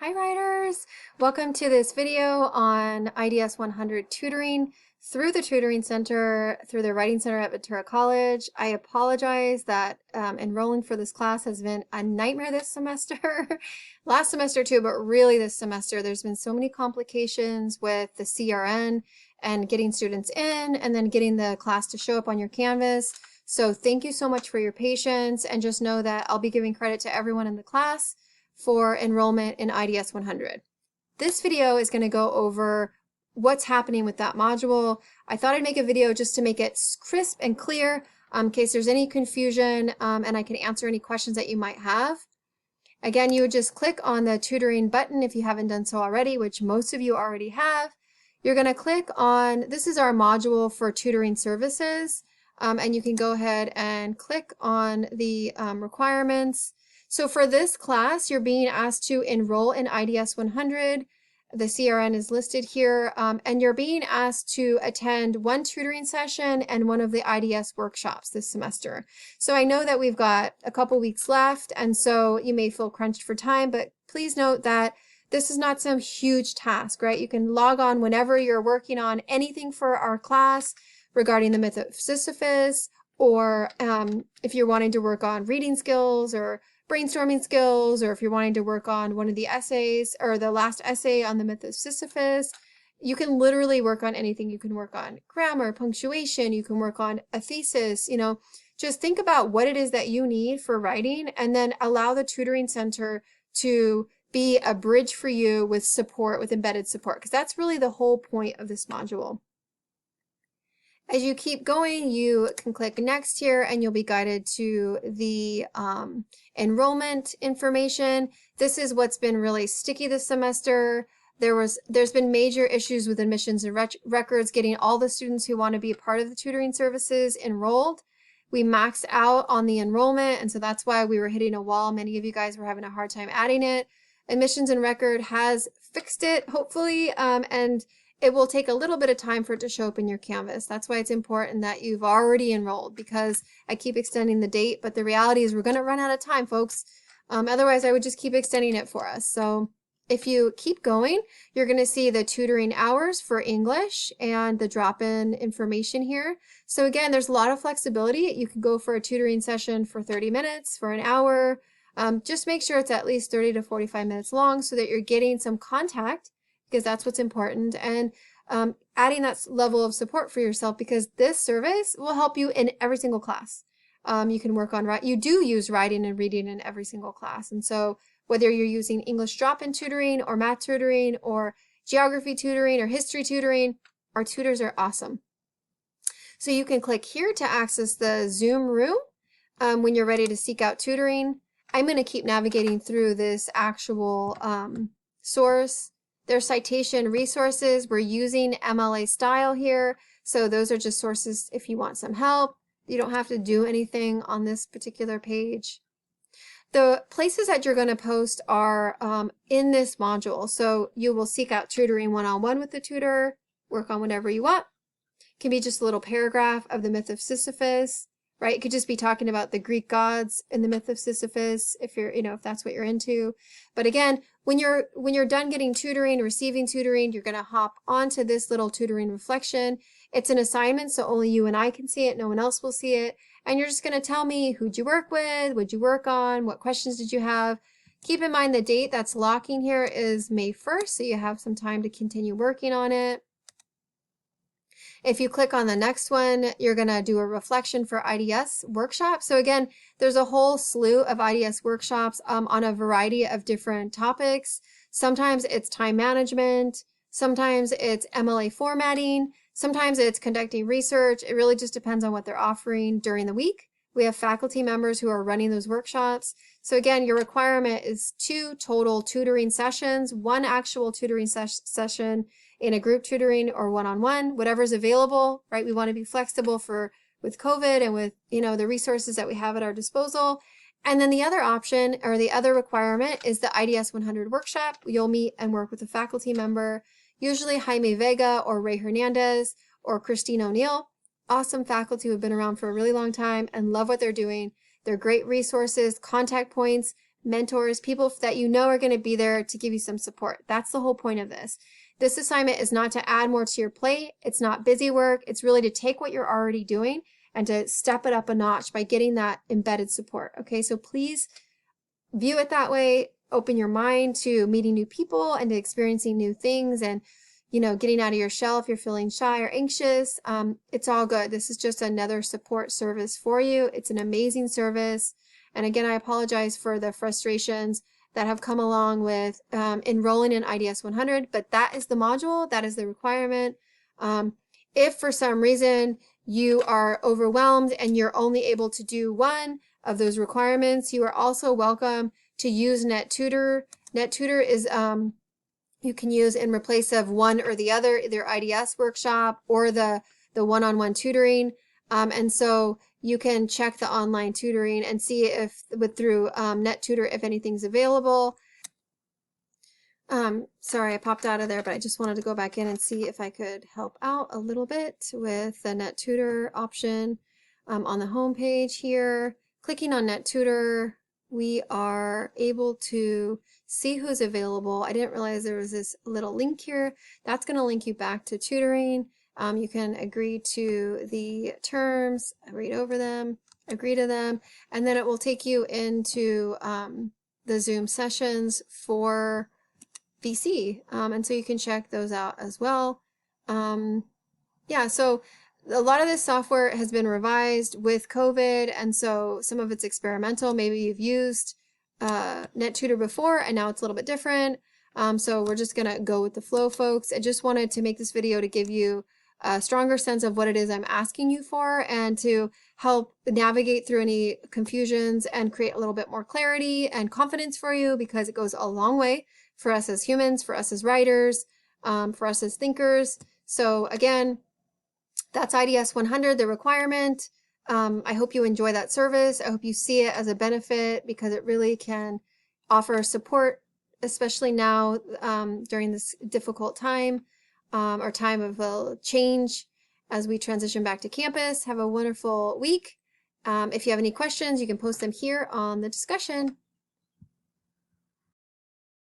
Hi writers! Welcome to this video on IDS 100 tutoring through the Tutoring Center, through the Writing Center at Ventura College. I apologize that enrolling for this class has been a nightmare this semester. Last semester too, but really this semester. There's been so many complications with the CRN and getting students in and then getting the class to show up on your Canvas. So thank you so much for your patience, and just know that I'll be giving credit to everyone in the class for enrollment in IDS 100. This video is going to go over what's happening with that module. I thought I'd make a video just to make it crisp and clear in case there's any confusion, and I can answer any questions that you might have. Again, you would just click on the tutoring button if you haven't done so already, which most of you already have. You're going to click on, this is our module for tutoring services, and you can go ahead and click on the requirements. So for this class, you're being asked to enroll in IDS 100. The CRN is listed here, and you're being asked to attend one tutoring session and one of the IDS workshops this semester. So I know that we've got a couple weeks left, and so you may feel crunched for time, but please note that this is not some huge task, right? You can log on whenever you're working on anything for our class regarding the myth of Sisyphus, or if you're wanting to work on reading skills or brainstorming skills, or if you're wanting to work on one of the essays or the last essay on the myth of Sisyphus. You can literally work on anything. You can work on grammar, punctuation, you can work on a thesis, just think about what it is that you need for writing, and then allow the Tutoring Center to be a bridge for you with support, with embedded support, because that's really the whole point of this module. As you keep going, you can click next here and you'll be guided to the enrollment information. This is what's been really sticky this semester. There's been major issues with admissions and records, getting all the students who want to be a part of the tutoring services enrolled. We maxed out on the enrollment, and so that's why we were hitting a wall. Many of you guys were having a hard time adding it. Admissions and record has fixed it, hopefully, and it will take a little bit of time for it to show up in your Canvas. That's why it's important that you've already enrolled, because I keep extending the date, but the reality is we're going to run out of time, folks. Otherwise, I would just keep extending it for us. So if you keep going, you're going to see the tutoring hours for English and the drop-in information here. So again, there's a lot of flexibility. You can go for a tutoring session for 30 minutes, for an hour. Just make sure it's at least 30 to 45 minutes long so that you're getting some contact, because that's what's important, and adding that level of support for yourself, because this service will help you in every single class. You can work on, you do use writing and reading in every single class, and so whether you're using English drop-in tutoring or math tutoring or geography tutoring or history tutoring, our tutors are awesome. So you can click here to access the Zoom room when you're ready to seek out tutoring. I'm going to keep navigating through this actual source. There's citation resources. We're using MLA style here, so those are just sources if you want some help. You don't have to do anything on this particular page. The places that you're going to post are in this module, so you will seek out tutoring one-on-one with the tutor, work on whatever you want. It can be just a little paragraph of the myth of Sisyphus, right? It could just be talking about the Greek gods in the myth of Sisyphus, if you're, if that's what you're into. But again, when you're done getting tutoring, receiving tutoring, you're going to hop onto this little tutoring reflection. It's an assignment, so only you and I can see it. No one else will see it. And you're just going to tell me who'd you work with, what'd you work on, what questions did you have. Keep in mind the date that's locking here is May 1st, so you have some time to continue working on it. If you click on the next one, you're going to do a reflection for IDS workshop. So again, there's a whole slew of IDS workshops on a variety of different topics. Sometimes it's time management, sometimes it's MLA formatting, sometimes it's conducting research. It really just depends on what they're offering during the week. We have faculty members who are running those workshops. So again, your requirement is 2 total tutoring sessions, 1 actual tutoring session in a group tutoring or one-on-one, whatever's available, right? We want to be flexible with COVID and with, the resources that we have at our disposal. And then the other option, or the other requirement, is the IDS 100 workshop. You'll meet and work with a faculty member, usually Jaime Vega or Ray Hernandez or Christine O'Neill. Awesome faculty who have been around for a really long time and love what they're doing. They're great resources, contact points, mentors, people that you know are going to be there to give you some support. That's the whole point of this. This assignment is not to add more to your plate. It's not busy work. It's really to take what you're already doing and to step it up a notch by getting that embedded support. Okay, so please view it that way. Open your mind to meeting new people and to experiencing new things, and getting out of your shell if you're feeling shy or anxious. It's all good. This is just another support service for you. It's an amazing service. And again, I apologize for the frustrations that have come along with enrolling in IDS 100, but that is the module, that is the requirement. If for some reason you are overwhelmed and you're only able to do one of those requirements, you are also welcome to use NetTutor. NetTutor is you can use in replace of one or the other, either IDS workshop or the one-on-one tutoring. And so you can check the online tutoring and see if through NetTutor if anything's available. Sorry, I popped out of there, but I just wanted to go back in and see if I could help out a little bit with the NetTutor option on the home page here. Clicking on NetTutor, we are able to see who's available. I didn't realize there was this little link here. That's going to link you back to tutoring. You can agree to the terms, read over them, agree to them, and then it will take you into the Zoom sessions for VC. And so you can check those out as well. Yeah, so a lot of this software has been revised with COVID, and so some of it's experimental. Maybe you've used NetTutor before and now it's a little bit different. So we're just gonna go with the flow, folks. I just wanted to make this video to give you a stronger sense of what it is I'm asking you for, and to help navigate through any confusions and create a little bit more clarity and confidence for you, because it goes a long way for us as humans, for us as writers, for us as thinkers. So again, that's IDS 100, the requirement. I hope you enjoy that service. I hope you see it as a benefit, because it really can offer support, especially now during this difficult time, or time of change as we transition back to campus. Have a wonderful week. If you have any questions, you can post them here on the discussion.